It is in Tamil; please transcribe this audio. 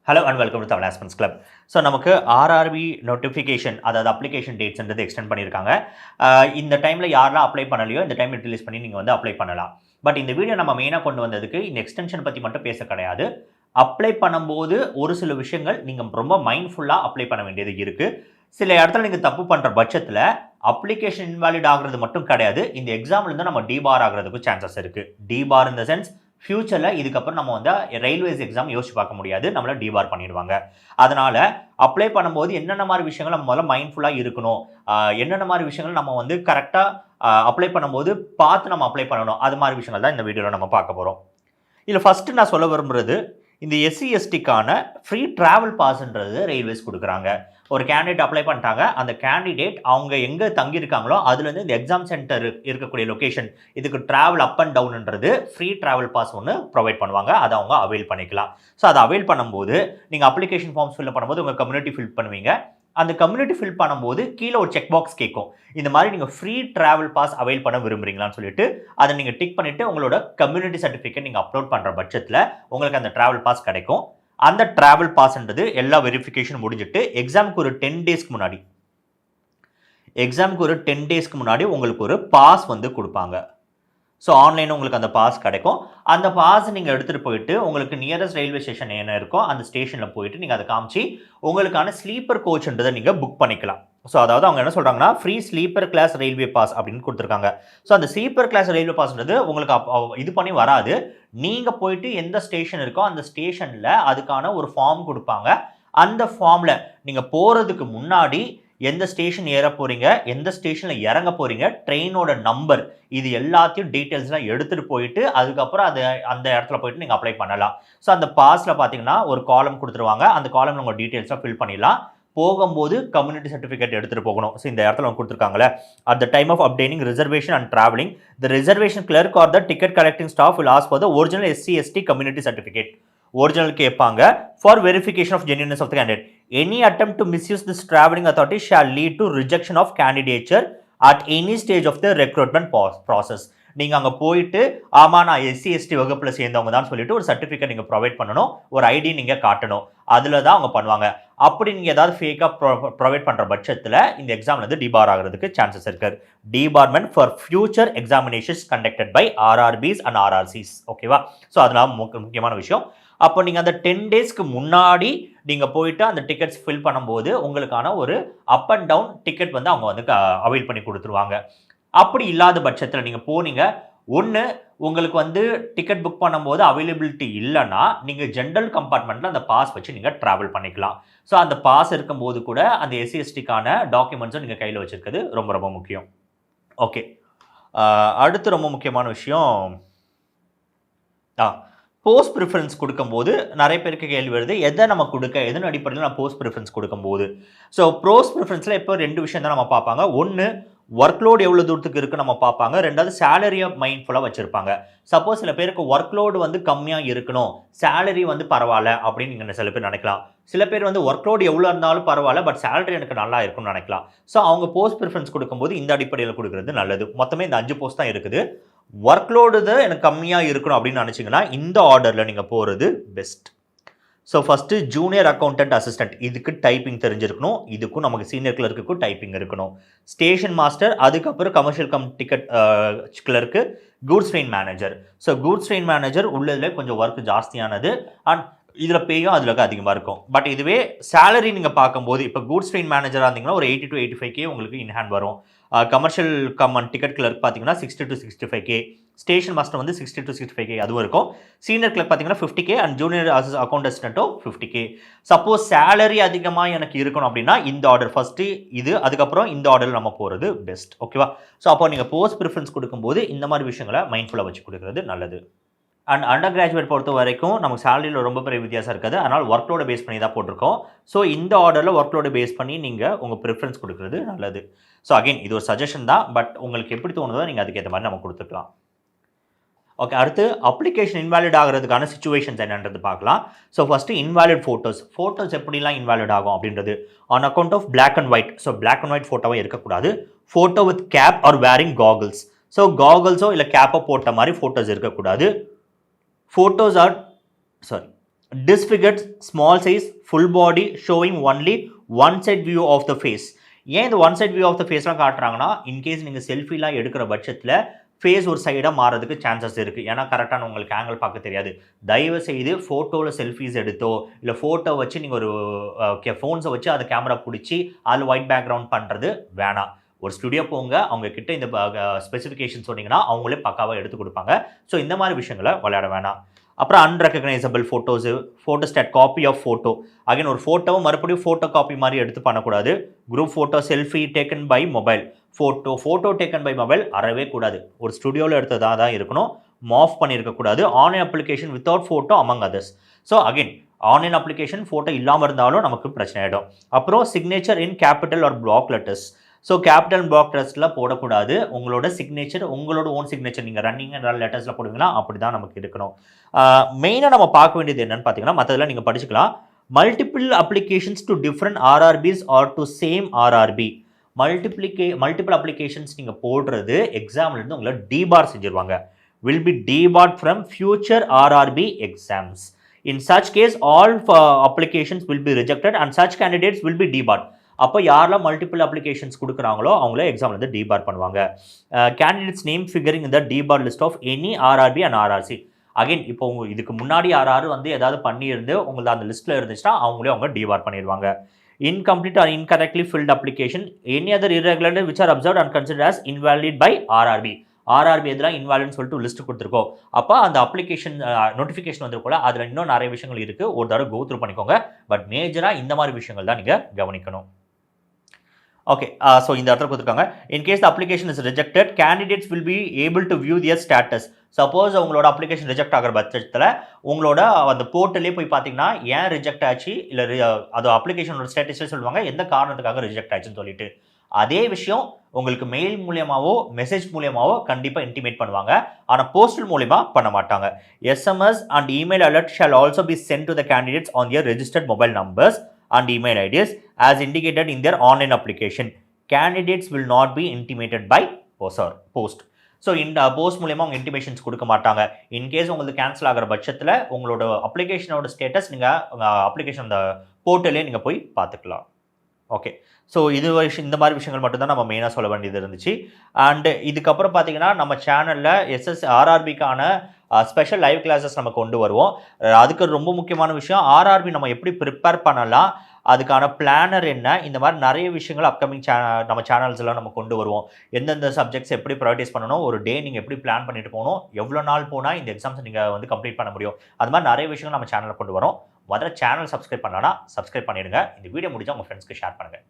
Hello and welcome to Tamil aspirants club. So நமக்கு ஆர்ஆர்பி நோட்டிஃபிகேஷன் அதாவது அப்ளிகேஷன் டேட்ஸ்ன்றது எக்ஸ்டெண்ட் பண்ணியிருக்காங்க. இந்த டைமில் யாரெல்லாம் அப்ளை பண்ணலையோ இந்த டைம் ரிலீஸ் பண்ணி நீங்கள் வந்து அப்ளை பண்ணலாம். பட் இந்த வீடியோ நம்ம மெயினாக கொண்டு வந்ததுக்கு இந்த எக்ஸ்டென்ஷன் பற்றி மட்டும் பேச கிடையாது. அப்ளை பண்ணும்போது ஒரு சில விஷயங்கள் நீங்கள் ரொம்ப மைண்ட்ஃபுல்லாக அப்ளை பண்ண வேண்டியது இருக்குது. சில இடத்துல நீங்கள் தப்பு பண்ணுற பட்சத்தில் அப்ளிகேஷன் இன்வாலிட் ஆகிறது மட்டும் கிடையாது, இந்த எக்ஸாம்லேருந்து நம்ம டிபார் ஆகிறதுக்கு சான்சஸ் இருக்குது. டிபார் இந்த சென்ஸ் ஃபியூச்சரில் இதுக்கப்புறம் நம்ம வந்து ரயில்வேஸ் எக்ஸாம் யோசிச்சு பார்க்க முடியாது, நம்மளை டிபார் பண்ணிடுவாங்க. அதனால் அப்ளை பண்ணும்போது என்னென்ன மாதிரி விஷயங்கள் நம்ம முதல்ல மைண்ட்ஃபுல்லாக இருக்கணும், என்னென்ன மாதிரி விஷயங்கள் நம்ம வந்து கரெக்டாக அப்ளை பண்ணும்போது பார்த்து நம்ம அப்ளை பண்ணணும், அது மாதிரி விஷயங்கள் தான் இந்த வீடியோவில் நம்ம பார்க்க போகிறோம். இதில் ஃபஸ்ட்டு நான் சொல்ல விரும்புகிறது, இந்த எஸ்சி எஸ்டிக்கான ஃப்ரீ ட்ராவல் பாஸ்ன்றது ரயில்வேஸ் கொடுக்குறாங்க. ஒரு கேண்டிடேட் அப்ளை பண்ணிட்டாங்க, அந்த கேண்டிடேட் அவங்க எங்கே தங்கியிருக்காங்களோ அதுலேருந்து இந்த எக்ஸாம் சென்டர் இருக்கக்கூடிய லொக்கேஷன் இதுக்கு ட்ராவல் அப் அண்ட் டவுன்ன்றது ஃப்ரீ ட்ராவல் பாஸ் ஒன்று ப்ரொவைட் பண்ணுவாங்க. அதை அவங்க அவைல் பண்ணிக்கலாம். ஸோ அதை அவைல் பண்ணும்போது நீங்கள் அப்ளிகேஷன் ஃபார்ம்ஸ் ஃபில் பண்ணும்போது உங்கள் கம்யூனிட்டி ஃபில் பண்ணுவீங்க. அந்த கம்யூனிட்டி ஃபில் பண்ணும்போது கீழே ஒரு செக் பாக்ஸ் கேட்கும், இந்த மாதிரி நீங்கள் ஃப்ரீ ட்ராவல் பாஸ் அவைல் பண்ண விரும்புறீங்களான்னு சொல்லிட்டு அதை நீங்கள் டிக் பண்ணிவிட்டு உங்களோட கம்யூனிட்டி சர்டிஃபிகேட் நீங்கள் அப்லோட் பண்ணுற பட்சத்தில் உங்களுக்கு அந்த ட்ராவல் பாஸ் கிடைக்கும். அந்த ட்ராவல் பாஸ்ன்றது எல்லா வெரிஃபிகேஷன் முடிஞ்சிட்டு எக்ஸாமுக்கு ஒரு 10 டேஸ்க்கு முன்னாடி உங்களுக்கு ஒரு பாஸ் வந்து கொடுப்பாங்க. ஸோ ஆன்லைனில் உங்களுக்கு அந்த பாஸ் கிடைக்கும். அந்த பாஸ் நீங்கள் எடுத்துகிட்டு போயிட்டு உங்களுக்கு நியரஸ்ட் ரயில்வே ஸ்டேஷன் என்ன இருக்கோ அந்த ஸ்டேஷனில் போயிட்டு நீங்கள் அதை காமிச்சு உங்களுக்கான ஸ்லீப்பர் கோச்ன்றதை நீங்கள் புக் பண்ணிக்கலாம். ஸோ அதாவது அவங்க என்ன சொல்கிறாங்கன்னா free sleeper class railway pass அப்படின்னு கொடுத்துருக்காங்க. ஸோ அந்த ஸ்லீப்பர் கிளாஸ் ரயில்வே பாஸ்ன்றது உங்களுக்கு இது பண்ணி வராது. நீங்கள் போயிட்டு எந்த ஸ்டேஷன் இருக்கோ அந்த ஸ்டேஷனில் அதுக்கான ஒரு ஃபார்ம் கொடுப்பாங்க. அந்த ஃபார்மில் நீங்கள் போகிறதுக்கு முன்னாடி எந்த ஸ்டேஷன் ஏற போகிறீங்க, எந்த ஸ்டேஷனில் இறங்க போகிறீங்க, ட்ரெயினோட நம்பர், இது எல்லாத்தையும் டீட்டெயில்ஸ்லாம் எடுத்துகிட்டு போயிட்டு அதுக்கப்புறம் அந்த இடத்துல போயிட்டு நீங்கள் அப்ளை பண்ணலாம். ஸோ அந்த பாஸில் பார்த்தீங்கன்னா ஒரு காலம் கொடுத்துருவாங்க. அந்த காலம் உங்கள் டீட்டெயில்ஸாக ஃபில் பண்ணிடலாம். போகும்போது கம்யூனிட்டி சர்டிஃபிகேட் எடுத்துகிட்டு போகணும். ஸோ இந்த இடத்துல அவங்க கொடுத்துருக்காங்களே, at the time of obtaining reservation and travelling the reservation clerk or the ticket collecting staff will ask for the original SC ST community certificate. Original கேட்பாங்க. For verification of genuineness of the candidate any attempt to misuse this travelling authority shall lead to rejection of candidature at any stage of the recruitment process. நீங்கள் அங்கே போயிட்டு ஆமாம் நான் எஸ்சி எஸ்டி வகுப்பில் சேர்ந்தவங்க தான் சொல்லிட்டு ஒரு சர்டிஃபிகேட் நீங்கள் ப்ரொவைட் பண்ணணும், ஒரு ஐடி நீங்கள் காட்டணும். அதில் தான் அவங்க பண்ணுவாங்க. அப்படி நீங்கள் ஏதாவது ஃபேக்காக ப்ரொவைட் பண்ணுற பட்சத்தில் இந்த எக்ஸாமில் வந்து டிபார் ஆகிறதுக்கு சான்சஸ் இருக்குது. Debarment for future examinations conducted by RRBs and RRCs. ஓகேவா? ஸோ அதெல்லாம் முக்கியமான விஷயம். அப்போ நீங்கள் அந்த 10 டேஸ்க்கு முன்னாடி நீங்கள் போயிட்டு அந்த டிக்கெட்ஸ் ஃபில் பண்ணும்போது உங்களுக்கான ஒரு அப் அண்ட் டவுன் டிக்கெட் வந்து அவங்க வந்து அவைல் பண்ணி கொடுத்துருவாங்க. அப்படி இல்லாத பட்சத்தில் நீங்கள் போனீங்க, ஒன்று உங்களுக்கு வந்து டிக்கெட் புக் பண்ணும்போது அவைலபிலிட்டி இல்லைன்னா நீங்கள் ஜென்ரல் கம்பார்ட்மெண்ட்டில் அந்த பாஸ் வச்சு நீங்கள் ட்ராவல் பண்ணிக்கலாம். ஸோ அந்த பாஸ் இருக்கும்போது கூட அந்த எஸ்சிஎஸ்டிக்கான டாக்குமெண்ட்ஸும் நீங்கள் கையில் வச்சுருக்கிறது ரொம்ப ரொம்ப முக்கியம். ஓகே, அடுத்து ரொம்ப முக்கியமான விஷயம், போஸ்ட் ப்ரிஃபரன்ஸ் கொடுக்கும்போது நிறைய பேருக்கு கேள்வி வருது, எதை நம்ம கொடுக்க, எதன் அடிப்படையில் நான் போஸ்ட் ப்ரிஃபரன்ஸ் கொடுக்கும்போது. ஸோ போஸ்ட் ப்ரிஃபரன்ஸில் இப்போ 2 விஷயம் தான் நம்ம பார்ப்பாங்க. ஒன்று ஒர்க்லோடு எவ்வளோ தூரத்துக்கு இருக்குது நம்ம பார்ப்பாங்க. ரெண்டாவது சேலரியை மைண்ட்ஃபுல்லாக வச்சுருப்பாங்க. சப்போஸ் சில பேருக்கு ஒர்க்லோடு வந்து கம்மியாக இருக்கணும், சேலரி வந்து பரவாயில்ல அப்படின்னு நீங்கள் சில பேர் நினைக்கலாம். சில பேர் வந்து ஒர்க்லோடு எவ்வளோ இருந்தாலும் பரவாயில்ல, பட் சேலரி எனக்கு நல்லா இருக்கும்னு நினைக்கலாம். ஸோ அவங்க போஸ்ட் ப்ரிஃபரன்ஸ் கொடுக்கும்போது இந்த அடிப்படையில் கொடுக்குறது நல்லது. மொத்தமே இந்த 5 போஸ்ட் தான் இருக்குது. ஒர்க்லோடு தான் எனக்கு கம்மியாக இருக்கணும் அப்படின்னு நினச்சிங்கன்னா இந்த ஆர்டரில் நீங்கள் போகிறது best. So first junior accountant assistant, இதுக்கு டைப்பிங் தெரிஞ்சிருக்கணும். இதுக்கும் நமக்கு சீனியர் கிளர்க்குக்கும் டைப்பிங் இருக்கணும். ஸ்டேஷன் மாஸ்டர், அதுக்கப்புறம் commercial ticket clerk, goods train manager. So goods train manager உள்ளதில் கொஞ்சம் ஒர்க் ஜாஸ்தியானது அண்ட் இதில் பேயும் அதில் அதிகமாக இருக்கும். பட் இதுவே சேலரி நீங்கள் பார்க்கும்போது இப்போ கூட்ஸ் ட்ரெயின் மேனேஜராக இருந்தீங்கன்னா ஒரு 80 to 85K உங்களுக்கு இன்ஹேண்ட் வரும். கமர்ஷியல் டிக்கெட் கிளர்க் பார்த்தீங்கன்னா 60 to 65K. ஸ்டேஷன் மாஸ்டர் வந்து 60 to 65K அதுவும் இருக்கும். சீனியர் கிளர்க் பார்த்தீங்கன்னா 50K அண்ட் ஜூனியர் அக்கௌண்ட் அசிஸ்டண்ட்டும் 50K. சப்போஸ் சேலரி அதிகமாக எனக்கு இருக்கணும் அப்படின்னா இந்த ஆர்டர் ஃபஸ்ட்டு இது, அதுக்கப்புறம் இந்த ஆர்டரில் நம்ம போகிறது பெஸ்ட். ஓகேவா? ஸோ அப்போ நீங்கள் போஸ்ட் ப்ரிஃபரன்ஸ் கொடுக்கும்போது இந்த மாதிரி விஷயங்களை மைண்ட்ஃபுல்லாக வச்சு கொடுக்குறது நல்லது. அண்ட் அண்டர் கிராஜுவேட் பொறுத்த வரைக்கும் நமக்கு சேலரியில் ரொம்ப பெரிய வித்தியாசம் இருக்காது. அதனால் ஒர்க்லோட பேஸ் பண்ணி தான் போட்டிருக்கோம். ஸோ இந்த ஆர்டரில் ஒர்க்லோட பேஸ் பண்ணி நீங்கள் உங்கள் ப்ரிஃபரன்ஸ் கொடுக்குறது நல்லது. ஸோ அகைன் இது ஒரு சஜஷன் தான், பட் உங்களுக்கு எப்படி தோணுதோ நீங்கள் அதுக்கேற்ற மாதிரி நம்ம கொடுத்துக்கலாம். ஓகே, அடுத்து அப்ளிகேஷன் இன்வாலிட் ஆகிறதுக்கான சிச்சுவேஷன்ஸ் என்னன்றது பார்க்கலாம். ஸோ ஃபஸ்ட்டு இன்வாலிட் ஃபோட்டோஸ் எப்படிலாம் இன்வாலிட் ஆகும் அப்படின்றது on account of black and white. So black and white ஃபோட்டோவும் இருக்கக்கூடாது. Photo with cap or wearing goggles. So காகல்ஸோ இல்லை கேப்போ போட்ட மாதிரி ஃபோட்டோஸ் இருக்கக்கூடாது. Photos are disfigured, small size, full body, showing only one side view of the face. ஏன் இந்த one side view of the ஃபேஸ்லாம் காட்டுறாங்கன்னா, இன்கேஸ் நீங்கள் செல்ஃபிலாம் எடுக்கிற பட்சத்தில் ஃபேஸ் ஒரு சைடாக மாறதுக்கு சான்சஸ் இருக்குது. ஏன்னா கரெக்டான உங்களுக்கு ஆங்கிள் பார்க்க தெரியாது. தயவு செய்து ஃபோட்டோவில் செல்ஃபீஸ் எடுத்தோ இல்லை ஃபோட்டோ வச்சு நீங்கள் ஒரு ஃபோன்ஸை வச்சு அதை கேமரா பிடிச்சி அதில் ஒயிட் பேக்ரவுண்ட் பண்ணுறது வேணாம். ஒரு ஸ்டுடியோ போங்க, அவங்க கிட்ட இந்த ஸ்பெசிஃபிகேஷன் சொன்னீங்கன்னா அவங்களே பக்காவாக எடுத்து கொடுப்பாங்க. ஸோ இந்த மாதிரி விஷயங்களை விளையாட வேணாம். அப்புறம் unrecognisable photos, photostat copy of photo. Again ஒரு ஃபோட்டோவை மறுபடியும் ஃபோட்டோ காப்பி மாதிரி எடுத்து பண்ணக்கூடாது. Group photo, selfie taken by mobile. Photo taken by mobile அறவே கூடாது. ஒரு ஸ்டுடியோவில் எடுத்ததாக தான் இருக்கணும். மாஃப் பண்ணியிருக்கக்கூடாது. Online application without photo among others. So again online application photo இல்லாமல் இருந்தாலும் நமக்கு பிரச்சனை ஆகிடும். அப்புறம் signature in capital or block letters. So capital and block லெட்டர்ஸில் போடக்கூடாது. உங்களோட சிக்னேச்சர் உங்களோட ஓன் சிக்னேச்சர் நீங்கள் ரன்னிங் லெட்டர்ஸில் போடுவீங்கன்னா அப்படி தான் நமக்கு இருக்கணும். மெயினாக நம்ம பார்க்க வேண்டியது என்னென்னு பார்த்தீங்கன்னா, மற்றதெல்லாம் நீங்கள் படிச்சுக்கலாம். Multiple applications to different RRBs or to same RRB. Multiple applications நீங்கள் போடுறது எக்ஸாம்லேருந்து உங்களை டிபார் செஞ்சுருவாங்க. Will be debarred from future RRB exams. In such case, all applications will be rejected and such candidates will be debarred. அப்போ யாரெல்லாம் மல்டிபிள் அப்ளிகேஷன்ஸ் கொடுக்குறாங்களோ அவங்கள எக்ஸாமில் வந்து டிபார் பண்ணுவாங்க. கேண்டிடேட்ஸ் நேம் ஃபிகரிங் இந்த debar list of any RRB and RRC. Again இப்போ இதுக்கு முன்னாடி யாராவது வந்து ஏதாவது பண்ணியிருந்து உங்களுக்கு அந்த லிஸ்ட்டில் இருந்துச்சுன்னா அவங்களே அவங்க டிபார் பண்ணிடுவாங்க. Incomplete or incorrectly filled application, any other irregularity which are observed and considered as invalid by RRB. RRB எதெல்லாம் இன்வாலிட்னு சொல்லிட்டு லிஸ்ட் கொடுத்துருக்கோம். அப்போ அந்த அப்ளிகேஷன் நோட்டிஃபிகேஷன் வந்துருக்கோல, அதில் இன்னும் நிறைய விஷயங்கள் இருக்குது. ஒரு தடவை கோ த்ரூ பண்ணிக்கோங்க. பட் மேஜராக இந்த மாதிரி விஷயங்கள் தான் நீங்கள் கவனிக்கணும். ஓகே, ஸோ இந்த இடத்துல கொடுத்துருக்காங்க. In case the application is rejected, candidates will be able to view their status. Suppose உங்களோட அப்ளிகேஷன் ரிஜெக்ட் ஆகிற பட்சத்தில் உங்களோட அந்த போர்ட்டலே போய் பார்த்தீங்கன்னா ஏன் ரிஜெக்ட் ஆச்சு, இல்லை அது அப்ளிகேஷனோட ஸ்டேட்டஸே சொல்லுவாங்க எந்த காரணத்துக்காக ரிஜெக்ட் ஆச்சுன்னு சொல்லிட்டு. அதே விஷயம் உங்களுக்கு மெயில் மூலியமாவோ மெசேஜ் மூலியமாவோ கண்டிப்பாக இன்டிமேட் பண்ணுவாங்க. ஆனால் போஸ்டல் மூலியமா பண்ண மாட்டாங்க. SMS and email alert shall also be sent to the candidates on their registered mobile numbers and email IDs as indicated in their online application. Candidates will not be intimated by post. So இந்த போஸ்ட் மூலியமாக அவங்க இன்டிமேஷன்ஸ் கொடுக்க மாட்டாங்க. இன்கேஸ் உங்களுக்கு கேன்சல் ஆகிற பட்சத்தில் உங்களோட அப்ளிகேஷனோட ஸ்டேட்டஸ் நீங்கள் அப்ளிகேஷன் அந்த போர்ட்டலே நீங்கள் போய் பார்த்துக்கலாம். ஓகே, ஸோ இந்த மாதிரி விஷயங்கள் மட்டும்தான் நம்ம மெயினாக சொல்ல வேண்டியது இருந்துச்சு. அண்டு இதுக்கப்புறம் பார்த்தீங்கன்னா நம்ம சேனலில் ஆர்ஆர்பிக்கான ஸ்பெஷல் லைவ் கிளாஸஸ் நம்ம கொண்டு வருவோம். அதுக்கு ரொம்ப முக்கியமான விஷயம், ஆர்ஆர்பி நம்ம எப்படி ப்ரிப்பேர் பண்ணலாம், அதுக்கான பிளானர் என்ன, இந்த மாதிரி நிறைய விஷயங்கள் அப்கமிங் நம்ம சேனல்ஸ்லாம் நம்ம கொண்டு வருவோம். எந்தெந்த சப்ஜெக்ட்ஸ் எப்படி ப்ரையாரிட்டைஸ் பண்ணணும், ஒரு டே நீங்கள் எப்படி பிளான் பண்ணிட்டு போகணும், எவ்வளோ நாள் போனால் இந்த எக்ஸாம்ஸ் நீங்கள் வந்து கம்ப்ளீட் பண்ண முடியும், அது மாதிரி நிறைய விஷயங்கள் நம்ம சேனலில் கொண்டு வரோம். முதல்ல சேனல் சப்ஸ்கிரைப் பண்ணலாம்னா சப்ஸ்கிரைப் பண்ணிடுங்க. இந்த வீடியோ முடிஞ்சால் உங்கள் ஃப்ரெண்ட்ஸ்க்கு ஷேர் பண்ணுங்கள்.